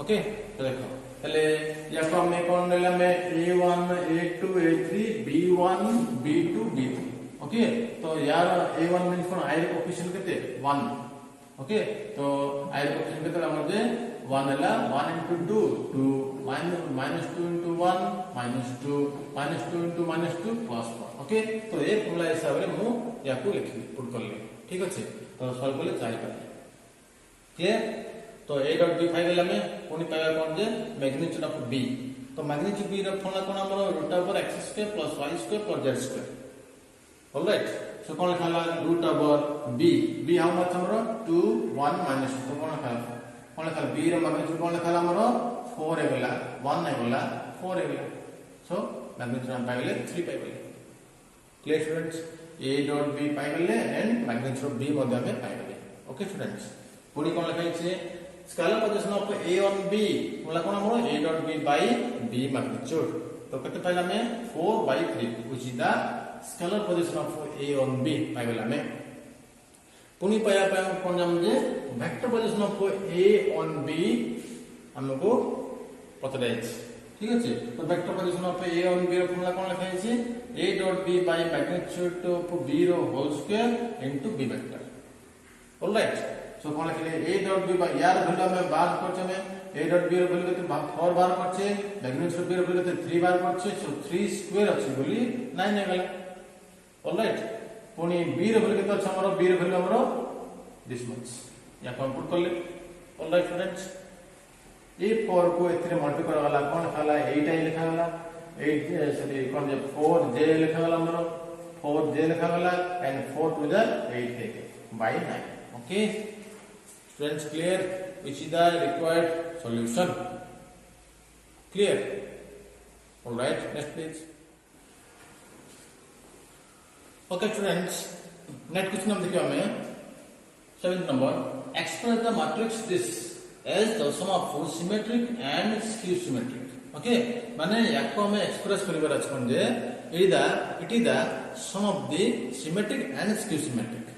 Okay तो देखो पहले या को हमें कौन लेला में a1 a2 a3 b1 b2 b3। Okay तो यार a1 मींस कोन i रो कोएफिशिएंट केते 1। ओके तो i रो कोएफिशिएंट केते हमर जे 1 हला 1 into 2 2 minus 2 into 1 minus 2 into -2 plus 1। Okay तो ए फॉर्मूला हिसाब रे मु या को लिखि पुट कर ले। ठीक अछि तो सॉल्व करले चाहि कर क्लियर। तो ए डॉट बी पाइगले आम पुणी पाइबा कौन जे मैग्नीट्यूड ऑफ बी। तो मैग्नीट्यूड बी फॉर्मूला कौन हमरो root over x square plus y square plus z square. Alright. So कौन लिखा root over b। b how much हमरो 2 1 माइनस। तो कौन लिखा b रो मैग्नीट्यूड कौन लिखा हमरो 4 हे गला 1 हे गला 4 हे गला। सो मैग्नीट्यूड हम पाइगले 3 पाइगले। Clear students. a dot b पाइगले एंड मैग्नीट्यूड ऑफ b मध्ये हमें पाइगले। Okay students. पुणी कौन लिखा है scalar position of a on b मतलब कौन हमरो a dot b by b magnitude. तो कते पाइला में 4/3 which is the scalar position of a on b पाइला में। पुणी पाया कौन जाम जे vector position of a on b हमको पता है। ठीक है। तो vector position of a on b रो फॉर्मूला कौन लिखा है a dot b by magnitude of b row whole square into b vector. Alright. So कौन लिखले a डॉट b यार वैल्यू में बार करछे में a डॉट b रो वैल्यू कते 4 बार करछे मैग्नीट्यूड b रो वैल्यू कते 3 बार करछे। सो 3 स्क्वायर अछि बोली 9 हे गला। ऑलराइट। पुनी b रो वैल्यू कते अछि हमरो b रो वैल्यू हमरो दिस मच या कंप्यूट कर ले। Alright students. ए 4 को एथरे मल्टीप्लाई वाला कौन खाला 8 आई लिखा वाला 8 सॉरी कौन जे 4j लिखा वाला हमरो 4j लिखा वाला एंड 4 टू द 8 है by 9। Okay students. Clear. Which is the required solution. Clear. Alright. Next please. Okay students. Next question हम देखियो हमें 7th number express the matrix this as the sum of symmetric and skew symmetric। Okay माने याको हमें express करिवार अछि कोन जे it is the sum of the symmetric and skew symmetric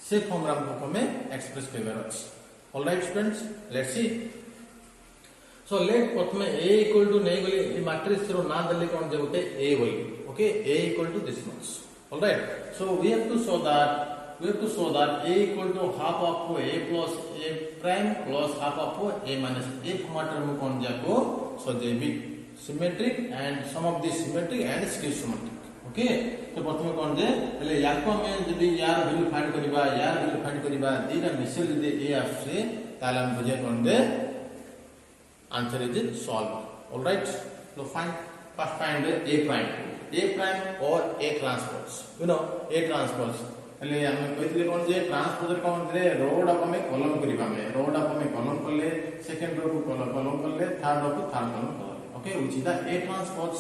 से फॉर्मूला को हमें एक्सप्रेस करिवार अछि। Alright students let's see. So let प्रथमे a इक्वल टू नै गले ए मैट्रिक्स रो ना देले कोन जे होते a बोली। Okay a equal to this much. Alright. So we have to show that a equal to half of a plus a prime plus half of a minus a format में कौन जाको सो जेबी symmetric and sum of the symmetric and skew symmetric. Okay. तो प्रथम कौन जे पहले याको हमें जदी यार वैल्यू फाइंड करिबा दीना मिसल जदी a आसे ताले हम बुझे कौन जे आंसर इज सॉल्व। ऑलराइट। तो फर्स्ट फाइंड a prime और a transpose। You know a transpose એટલે અમે કહીଥିଲେ કોણ છે ટ્રાન્સપોઝર કોણ છે રો ઓફ અમે કોલમ કરીबा में रो ऑफ અમે કોલમ કરલે સેકન્ડ रो को કોલમ કરલે થર્ડ रो को थर्ड कोलम करले। Okay which is the a transpose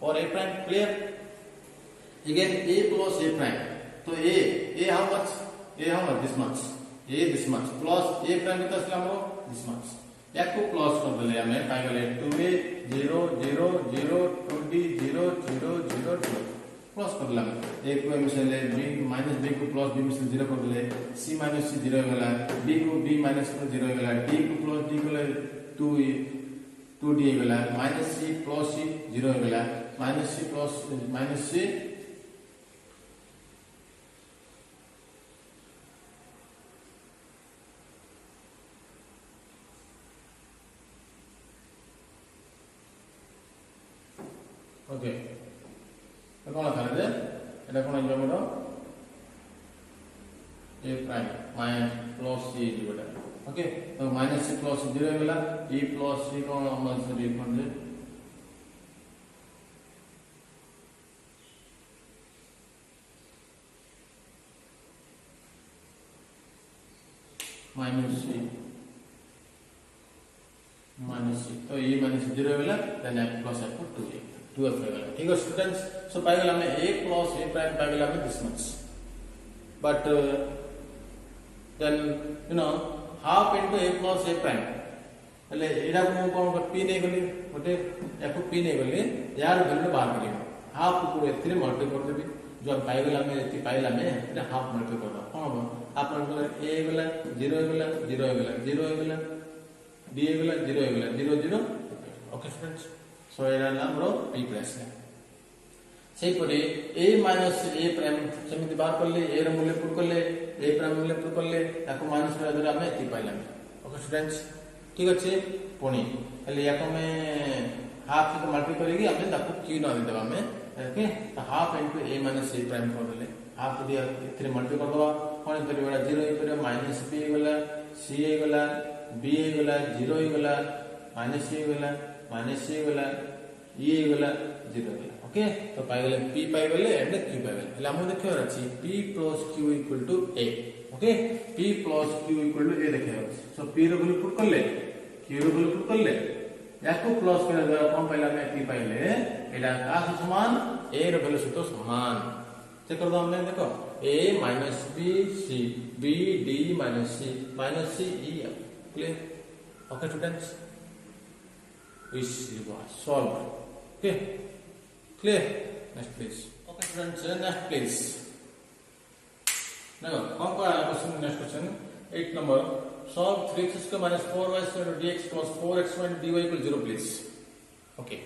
और a prime. Clear. Again a plus a prime. तो a how much this much plus a prime कितना असला हमरो दिस मच याको प्लस कर देले हमें पाई गेले 2a 0 0 0 2d 0 0 0 2 प्लस कर दिला a को मिसले b माइनस b को प्लस b मिसले 0 कर दिले c माइनस c 0 हो गला d को b माइनस को 0 हो गला d को प्लस d को 2d हो गला माइनस c प्लस c 0 हो गला minus c plus minus c okay. तो कौन लिखा है এটা কোন হইলো বড় a prime minus plus c divide. Okay. तो माइनस c प्लस 0 हो गला e प्लस c कोन हम से लिखन दे माइनस c तो e माइनस 0 हो गला then f plus f 2a 12 हो गला। ठीक है स्टूडेंट्स। सो पाई गला में a plus a prime पाई गला में this much but then you know half into a plus a prime એટલે એડા को कोन p नै गली गोटे f p नै गली यार वैल्यू बाहर करियो हाफ को एथरे मल्टीप्लाई कर देबी जो पाई गला में एति पाइला में एथरे हाफ मल्टीप्लाई कर दो कोन हो आप मल्टीप्लाई a गला 0 हो गला 0 हो गला 0 हो गला d हो गला 0 हो गला 0 0। Okay students. सो एरा नाम रो p प्लस है सेही परे a माइनस a प्राइम समिति बाहर करले a रो मूल्य पुट करले a प्राइम मूल्य पुट करले ताको माइनस करा द्वारा हमें एति पाइला। Okay students. ठीक अछि। पुणी એટલે याको में हाफ से मल्टीप्लाई करेगी हमें ताको q ना दे देबा में। ओके। तो half into a minus a prime कर देले हाफ दिया 3 मल्टीप्लाई कर दवा कोन करिबा 0 पर माइनस b गला सी हो गला बी हो गला 0 हो गला माइनस सी हो गला माइनस सी हो गला ई हो गला 0 हो गला ओके तो पाई गले p पाई गले एंड q पाई गले એટલે हमहु देखियो अछि p plus q equal to a okay p plus q equal to a देखियो सो p रो वैल्यू पुट करले q रो वैल्यू पुट करले याको प्लस करे द्वारा कौन पाइला में p पाइले एटा का समान a रो वैल्यू सहित समान चेक कर दो हमने देखो a minus b c b d minus c e clear okay students we solve okay clear next please okay students next please now कौन का question next question 8 number solve 3x square minus 4y square dx plus 4x dy equal 0 please okay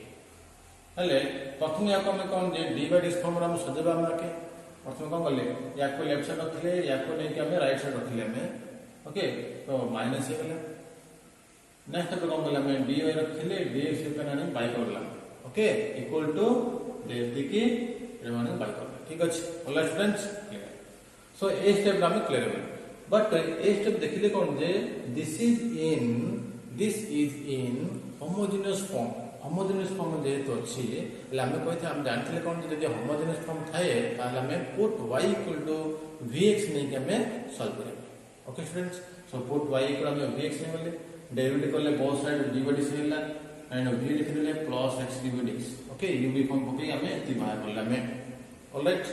हेले प्रथम याको हम कोन जे dy dx form हम सजेबा हम के प्रथम कोन करले याको लेफ्ट साइड रखले याको नै कि हम राइट साइड रखले हम ओके तो माइनस हे गला नेक्स्ट पे कोन करले हम dy रखले dx से कनानी बाय करला ओके इक्वल टू दे देखि रे माने बाय करला ठीक अछि ऑल स्टूडेंट्स क्लियर सो ए स्टेप हम क्लियर हो बट ए स्टेप देखिले कोन जे this is in homogeneous form जे तो अछि ले हम कहथे हम जानथिले कोन जे होमोजेनियस फॉर्म थाए ताले हम put y equal to vx नै के हम सॉल्व करेंगे okay students so put y equal हम vx नै बोले डेरिवेटिव करले बोथ साइड dy dx होला एंड v लिख देले plus x dy dx okay u भी फॉर्म पके हम इति बाहर करला में ऑलराइट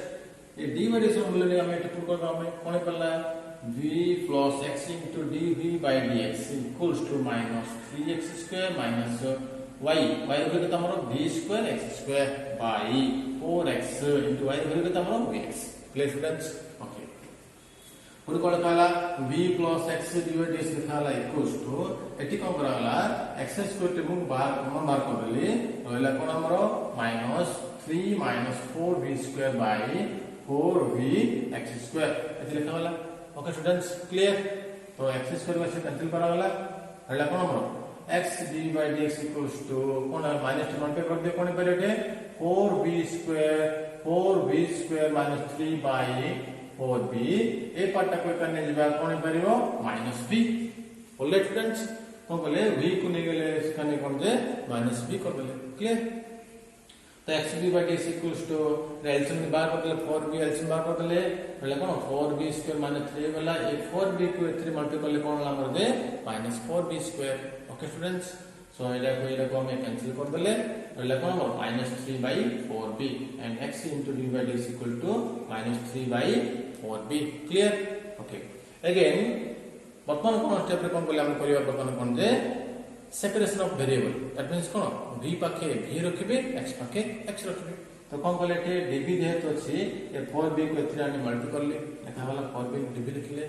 ये dy dx हम बोले हम इति पुट कर हम कोन पड़ला v plus x into dv by dx equals to minus 3x square minus y बोले तो हमरो v square x square by 4x into y बोले तो हमरो vx क्लियर स्टूडेंट्स ओके पुर कोन कहला v plus x dy dx लिखाला equals to एटी कोन कराला x square टे मु बाहर कर देली रहला कोन हमरो minus 3 minus 4v square by 4v x square एटी लिखाला ओके स्टूडेंट्स क्लियर तो x स्क्वायर में से कैंसिल करा वाला रहला कोन हमरो x dy dx equals to cone minus 1 पे कर दे कोन पेरेटे 4v square minus 3 by 4v A part को करने जेबा कोन परिबो -b ऑलराइट स्टूडेंट्स कोन बोले v को नै गेले इसकाने कोन जे -b कर देले क्लियर तो x dy dx equals to LCM में बाहर कर देले 4b एलसीएम बाहर कर देले रहला कोन 4b square minus 3 वाला ए 4b को 3 मल्टीप्लाई करले कोन हमर दे -4b square ओके स्टूडेंट्स सो एटा को हम कैंसिल कर देले रहला कोन हमर -3/4b and x into dy dx equal to -3/4b clear okay again वर्तमान कोन स्टेप रे कोन बोले हम करिया वर्तमान कोन जे separation of variable that means कोन v पाखे v रखिबे x पाखे x रखिबे तो कोन बोले टे dv जे तो अछि ए 4b को 3 आने मल्टी करले देखा वाला 4b dv लिखले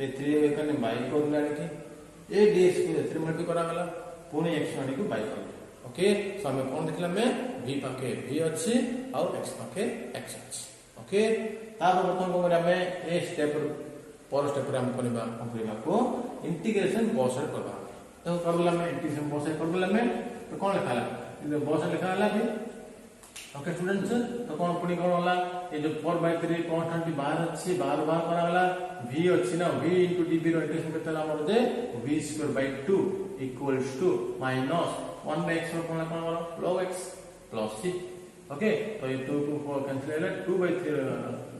ए 3 एकने बाय करले कि ए dx को 3 मल्टी करा गला पुनी x आने को बाय करले ओके सो हम कोन देखला में v पाखे v अछि और x पाखे x अछि ओके तापर प्रथम को हमें ए स्टेप पर स्टेप रे हम करबा को इंटीग्रेशन बहुत सारे करबा तो कर देला में इंटीग्रेशन बहुत सारे कर देला में तो कोन लिखाला इन बहुत सारे लिखाला भी ओके स्टूडेंट्स तो कोन पुनी कोन होला ये जो 4/3 कांस्टेंट बाहर अछि बाहर करा वाला v अछि ना v into dv रो इंटीग्रेशन करतला हमर जे v square by 2 equals to minus 1/x रो कोन log x plus c okay तो ये 2 to 4 कैंसिल होला 2/3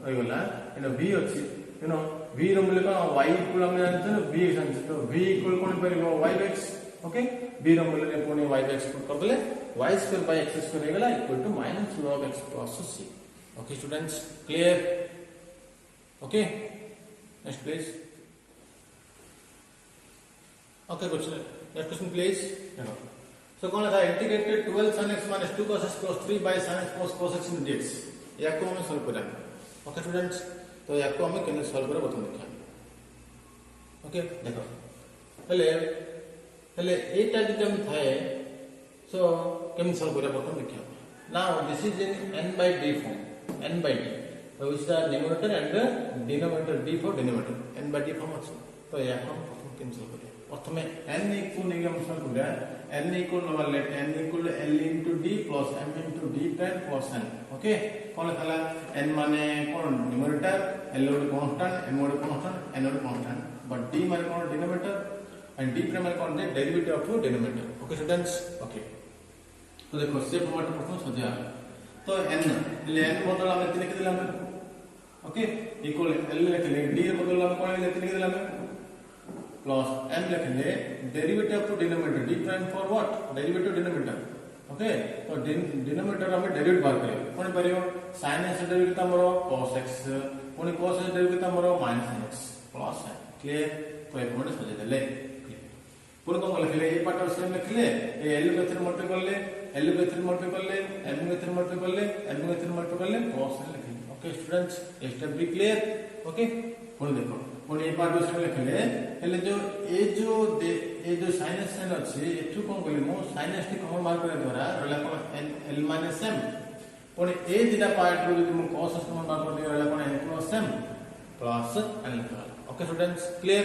होय गला इन v अछि यू नो v रो मूल्य कोन y इक्वल हम जानते हैं v जानते तो v इक्वल कोन परिबो y/x ओके v रो मूल्य ने कोन y/x पुट कर देले y square by x square रहेगा equal to minus log x plus c okay students clear okay next please okay question please so कोन था integrated 12 sin x minus 2 cos x plus 3 by sin x plus cos x dx याको हम solve करा okay students तो याको हम केने solve करा बता देखा ओके देखो पहले एटा जम थाए सो केम सॉल्व करा बता देखा now this is in n by d form n by d so which is the numerator and the denominator d for denominator n by d form also तो याको हम प्रथम केम सॉल्व करा प्रथम n इक्वल नहीं हम सॉल्व करिया n equal number let n equal l into d plus m into d prime plus n okay कोन खला n माने कोन न्यूमरेटर l ଗୋଟେ कांस्टेंट m ଗୋଟେ कांस्टेंट n ଗୋଟେ कांस्टेंट बट d माने कोन डिनोमिनेटर एंड d प्राइम माने कोन derivative of denominator okay students okay तो देखो से फॉर्मेट प्रथम सजा तो n ले n बदल हम इतने लिख दिला ओके इक्वल l लिख ले d बदल हम कोन लिख दिला plus m लिखले derivative of denominator d prime for what derivative denominator okay तो डिनोमिनेटर हम डेरिवेटिव बाहर करियो कोन परियो sin x डेरिवेटिव हमरो cos x कोन cos x डेरिवेटिव हमरो -x plus n क्लियर तो एक मिनट समझ देले पुन को लिखले ए पार्ट सेम लिखले ए l के थ्रू मल्टीप्लाई करले l के थ्रू मल्टीप्लाई करले m के थ्रू मल्टीप्लाई करले m के थ्रू मल्टीप्लाई करले cos n लिखले ओके स्टूडेंट्स स्टेप भी क्लियर ओके पुन देखो पुन ए पार्ट सेम लिखले हेले जो sin x n अछि एठु कोन कहले मो sin x टी कमन मार्क करे द्वारा रहला कोन l - m पुन ए दिटा पार्ट रो जो मो cos x कमन मार्क करे रहला कोन n + m प्लस n लिखला ओके स्टूडेंट्स क्लियर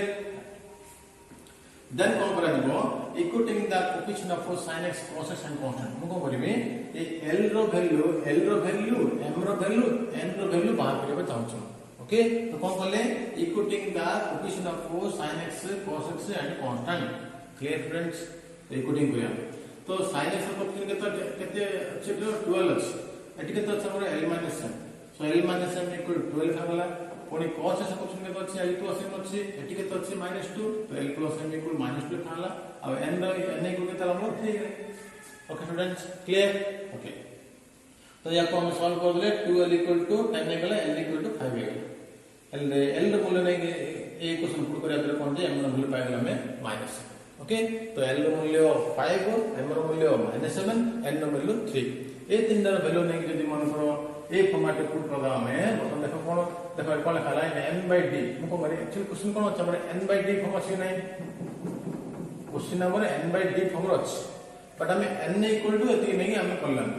देन कोन करा दिबो equating the coefficient of sin x cos x and constant मो को करबे ए l रो वैल्यू m रो वैल्यू n रो वैल्यू बाहर करबे चाहू ओके तो कौन करले equating the coefficient of sin x cos x and constant clear friends equating करिया तो sin x रो कोएफिशिएंट केते अछि 12 अछि एटी केते अछि हमर l - m सो l - m इक्वल 12 थागला कोनी cos x कोएफिशिएंट केते अछि l + m अछि एटी केते अछि -2 तो l + m इक्वल -2 थागला अब n रो n इक्वल केते हमर ठीक है ओके स्टूडेंट्स क्लियर ओके तो या को हम सॉल्व कर देले 2l इक्वल टू 10 गला l इक्वल टू 5 गला l रो मूल्य नहीं ए क्वेश्चन पुट करिया पर कोन जे m रो मूल्य पाइ गेला में माइनस ओके तो l रो मूल्य 5 m रो मूल्य -7 n रो मूल्य 3 ए तीन रो वैल्यू नहीं जदी मन करो ए फॉर्मेट पुट करबा में मतलब देखो कोन लिखला है n/d मको मारे एक्चुअली क्वेश्चन कोन अछि हमर n/d फॉर्म अछि नहीं क्वेश्चन हमर n/d फॉर्म अछि बट हम n इक्वल टू एती नहीं हम करलन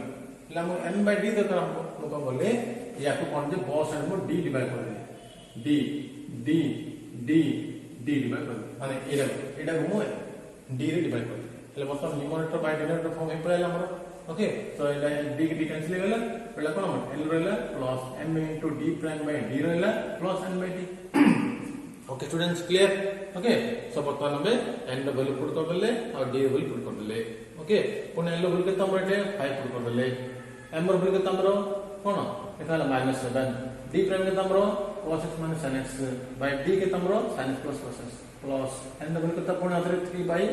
ला हम n/d तो हमको बोले या को कोन जे बॉस हम d डिवाइड कर दे d d d d divide कर माने एटा को मो d रे डिवाइड कर એટલે मतलब न्यूमरेटर बाय डिनोमिनेटर फॉर्म हे पड़ेला हमर ओके तो एटा d की d कैंसिल गेला पड़ला कोन हमर l रहला plus m into d prime by d रहला plus n by d okay students clear okay so बर्तमान हमें n रो वैल्यू पुट कर देले और d रो वैल्यू पुट कर देले ओके पुन l रो वैल्यू केते हमर एटे 5 पुट कर देले m रो वैल्यू केते हमर कोन एकाला -7 d प्राइम केते हमर cos x - sin x by d के तमरो sin x plus cos x plus n double के तपण आदरे 3 by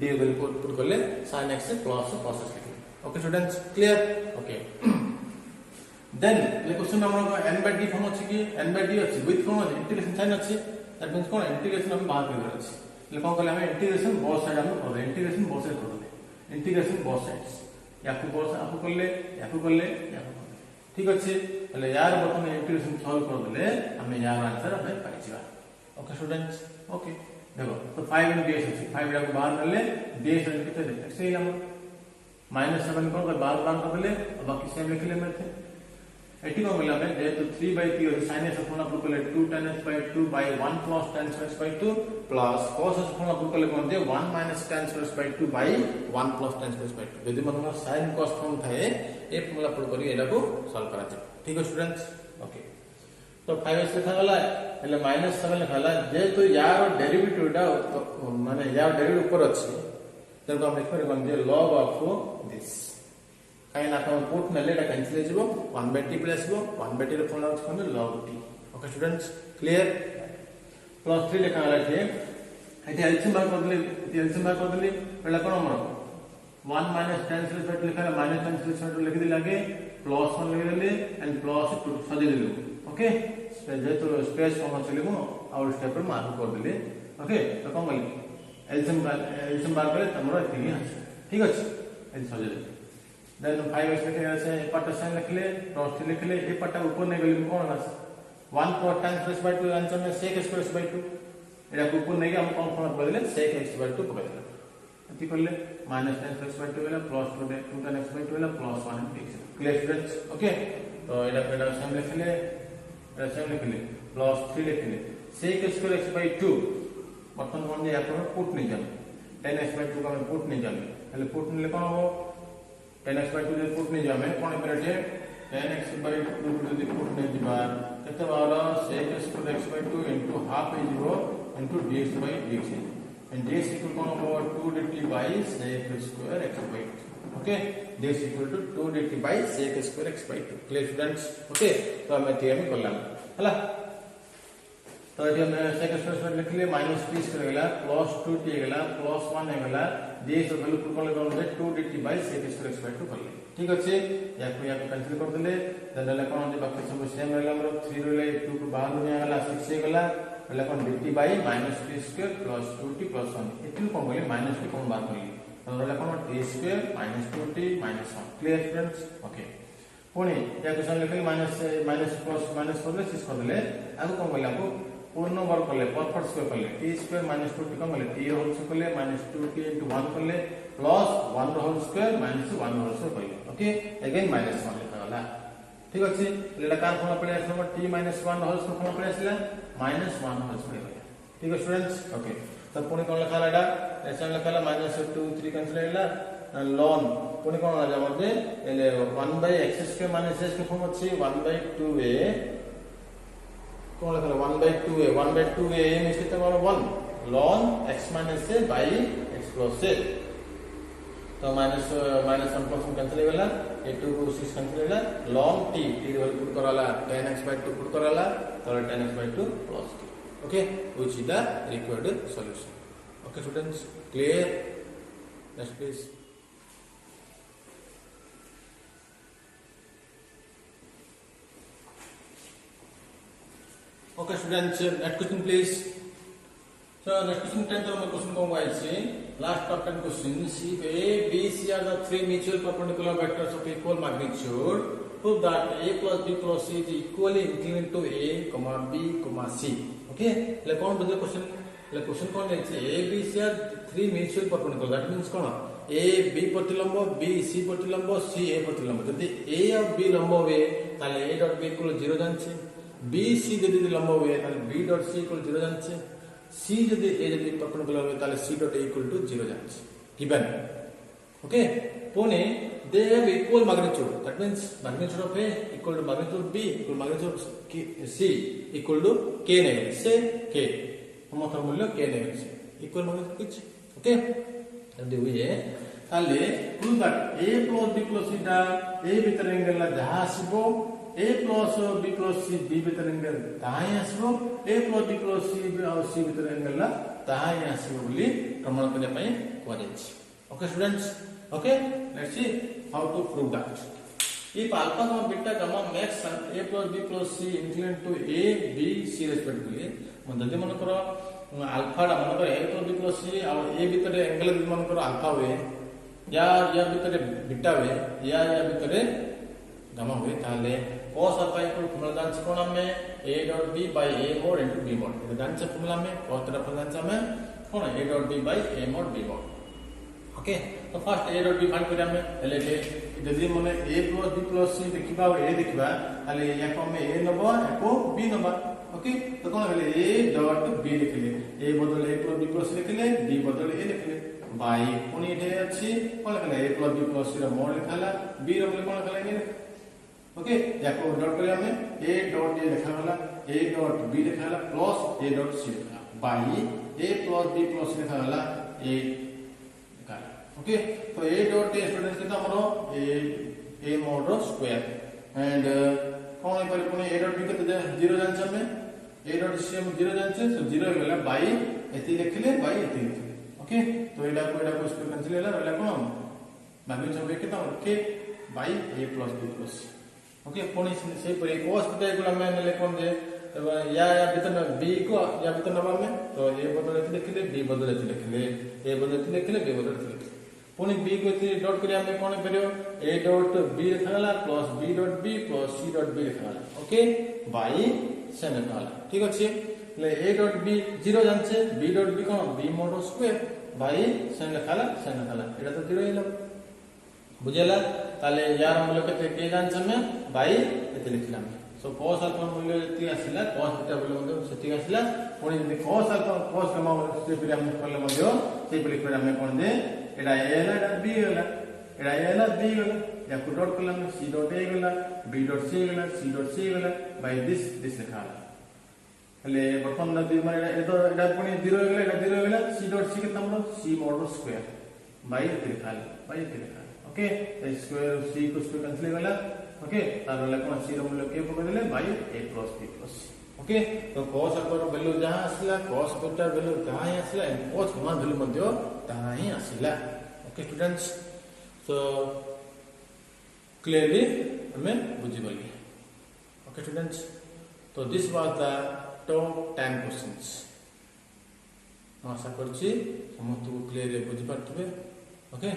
d वैल्यू पुट करले sin x plus cos x लिखे okay students clear okay then ले क्वेश्चन हमरो n/d फॉर्म अछि कि n/d अछि विथ फॉर्म अछि इंटीग्रेशन साइन अछि दैट मींस कोन इंटीग्रेशन हम बाहर कर अछि ले कोन कहले हम इंटीग्रेशन बोथ साइड हम कर दे इंटीग्रेशन बोथ साइड कर दे इंटीग्रेशन बोथ साइड्स याकू बोथ आपको करले ठीक अछि એટલે यार बटन इंटीग्रेशन सॉल्व कर देले हमें यार आंसर हमें पाइ जिवा ओके स्टूडेंट्स ओके देखो तो 5 इन ds अछि 5 को बाहर कर ले ds कितने दे ऐसे ही हम -7 को बाहर कर देले और बाकी सेम लिख ले में थे एटी को मिला में जेतु 3/3 और sin x अपना पुट करले 2 tan x by 2 by 1 plus tan x by 2 plus cos x अपना पुट करले कोन दे 1 minus tan x by 2 by 1 plus tan x by 2 यदि मन sin cos फॉर्म थाए ए फॉर्मूला पुट करी एला को सॉल्व करा जाय ठीक है स्टूडेंट्स ओके तो 5x लिखा गला એટલે -7 लिखा गला जेतु यार डेरिवेटिव डा माने यार डेरिवेटिव ऊपर अछि तब हम लिख कोन जे log of this काई ना हम पुट नले टा कैंसिल जेबो 1/t प्लस 1/t रे फॉर्मूला कोन log t okay students clear plus 3 लिखा गला जे एटी एलसीएम बार कर देली पहला कोन हमर 1 minus tan x by 2 लिखा है minus tan x by 2 लिख दे लागे प्लस 1 लिख देले एंड प्लस 2 सजे देलु ओके जेतो स्पेस फॉर्म चलेमो और स्टेप पर मार्क कर देले ओके तो कोन बोली एलसीएम बार करे तमरो एती ठीक अछि एती सजे देले देन 5x लिखे আছে পাটা সাইন লিখলে প্লাস 3 লিখলে এই পাটা উপর নে গলি কোন আছে 1 plus tan x by 2 answer में sec x by 2 एटा ऊपर ने हम कौन फॉर्म बदले sec x by 2 पकड़ देला एती करले minus tan x by 2 वाला प्लस 2 tan x by 2 वाला plus 1 x clear students okay तो एटा पेडा साइन लिखले प्लस 3 लिखले sec x by 2 बर्तन कौन या पुट नहीं जाम 10x/2 को हम पुट नहीं जाम हेले पुट नेले कोन हो 10x/2 जे पुट नहीं जामे कोन पेरेटे 10x/2 को जदी पुट नहीं दिबा केते बार sec² x/2 into half इजिवो into dx/dx and dx equal कोन हो 2 dt by sec² x/2 okay dx equal to 2 dt by sec² x/2 clear students okay तो हम एटी हम करलाम हला तो ये हम sec² x/2 लिख लिए माइनस t स्क्वायर गेला प्लस 2t गेला प्लस 1 गेला dx वैल्यू को कोन ले 2 dt by sec² x/2 कर ले ठीक अछि या को कैंसिल कर देले देन ले कोन जे बाकी सब सेम रहला हमर 3 रहले 2 को बाहर में गेला 6 गेला ले कोन dt by minus t square plus 2t plus 1 एतु कोन बोले माइनस को कोन बाहर कर लिए तो ले कोन t square minus 2t minus 1 clear students okay पुणी या क्वेश्चन लिखले माइनस प्लस माइनस कर ले 6 कर देले आगु कोन बोले आपको पूर्ण वर्ग करले परफेक्ट स्क्वायर करले t स्क्वायर माइनस 2t कम करले t होल स्क्वायर करले माइनस 2t into 1 करले plus 1 whole square minus 1 whole square करले ओके अगेन माइनस 1 लिखा वाला ठीक अछि लेला कार कोन पड़े आसलो t माइनस 1 होल स्क्वायर कोन पड़े आसला माइनस 1 होल स्क्वायर ठीक है स्टूडेंट्स ओके तब पुणी कोन लिखा लाडा ऐसा लिखा ला माइनस 2 3 कैंसिल हैला ln पुणी कोन आ जाम दे 1/x² माइनस s के फॉर्म अछि 1/2a कौन लिखा 1/2a मींस कितना बड़ा 1 ln x minus a by x plus a तो माइनस 1 प्लस 1 कैंसिल होला ए 2 को 6 कैंसिल होला ln t वैल्यू पुट कराला 10x/2 पुट कराला तो 10x/2 plus t okay which is the required solution okay students clear next please Okay students, next question please. So next question 10th number question को आइए last top 10 question if a b c are the three mutual perpendicular vectors of equal magnitude prove that a plus b plus c is equally inclined to a comma b comma c okay ले कौन बदले question कौन है a b c are three mutual perpendicular that means कौन a b प्रतिलंब b c प्रतिलंब c a प्रतिलंब यदि a और b लंब हुए ताले a डॉट b इक्वल 0 जानछे बी सी जदि लंब हुए ताले बी डॉट सी इक्वल 0 जानछे सी जदि ए जदि परपेंडिकुलर हुए ताले C dot A equal to 0 जानछे गिवन ओके पुणे they have equal magnitude that means magnitude of A equal to magnitude B equal magnitude of C equal to के नहीं से के मतलब मूल्य के नहीं से इक्वल मैग्नीट्यूड किछ ओके जदि हुए ताले prove that A plus B plus C दा ए भीतर एंगल ला जहां आसीबो a plus b plus c b भीतर एंगल ताही आसीबो a plus b plus c और c भीतर एंगल ला ताही आसीबो बोली प्रमाण करने पई कोरेछ okay students okay let's see how to prove that if alpha comma beta comma makes a plus b plus c inclined to a b c respectively जदि मन करो अल्फा दा मन करो a plus b plus c और a भीतर angle मन करो अल्फा हुए या भीतर बीटा हुए या भीतर गामा हुए ताले cos alpha equal फॉर्मूला जांच कोन में a dot b by a mod into b mod ये जांच फॉर्मूला में cos तरफ जांच में कोन a dot b by a mod b mod okay तो first a dot b find करिया में ले जदी मने a plus b plus c देखिबा a देखिबा ताले या को में a नबा एको b नबा ओके तो कोन हेले a dot b लिखले a बदल a plus b plus लिखले b बदल a लिखले by पुनी एठे अछि कोन लिखले a plus b plus c रा mod लिखला b रा कोन लिखले ओके याको डॉट करिया में a डॉट a लिखा वाला a डॉट b लिखा वाला प्लस a डॉट c लिखा by a plus b plus लिखा वाला a लिखा ओके तो a डॉट a स्टूडेंट कितना हमरो a mod स्क्वायर एंड कोन पर पुनी a डॉट b कितना 0 जानछ में a डॉट c हम 0 जानछ तो 0 गेला बाई एती लिखले बाई एती लिखले ओके तो एडा को स्क्वायर कैंसिल होला वाला कोन मैग्नीट्यूड कितना k by a plus b plus c okay पुणी से पर cos बीटा इक्वल में ले कोन दे या भीतर b को या भीतर नबा में तो a बदलते लिखले b बदलते लिखले a बदलते लिखले b बदलते लिखले पुणी b को इतनी डॉट करिया में कोन करियो a डॉट b लिखाला plus b dot b plus c dot b लिखाला ओके बाई से लिखाला ठीक अछि ले a डॉट b 0 जानछे b डॉट b कोन b mod स्क्वायर बाई से लिखाला एटा तो 0 हिला बुझेला ताले यार मूल्य कते के जानछ में बाई एते लिखलाम सो cos अल्फा मूल्य जति आसिला cos थीटा मूल्य मध्ये सेति आसिला पुणी जति cos अल्फा cos गामा से फिर हम करले मध्ये से फिर हम कोन दे एडा a ला एडा b गला एडा a ला b गला या को डॉट कलम c डॉट a गला b डॉट c गला c डॉट c गला बाय दिस लिखा हले बर्तन ना दि माने एडा पुणी 0 गला एडा 0 गला c डॉट c के तमरो c मोड स्क्वायर बाय लिखा ओके स्क्वायर c को स्क्वायर कैंसिल गला ओके तार वाला कोन c रो मूल्य के पकड़ देले by a plus b plus okay तो cos अल्फा रो वैल्यू जहां आसला cos बीटा वैल्यू जहां ही आसला cos गामा वैल्यू मध्ये तहां ही आसला ओके स्टूडेंट्स सो क्लियरली हमें बुझिबली ओके स्टूडेंट्स तो this was the top 10 questions आशा करछि समस्त को क्लियरली बुझि पारथिबे ओके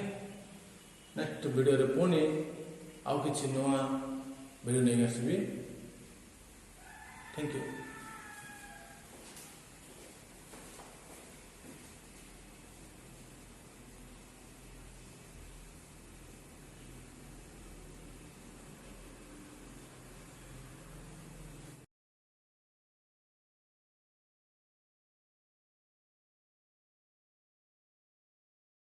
नेक्स्ट वीडियो रे पुणी आउ किछि नवा वीडियो नै आसीबी थैंक यू।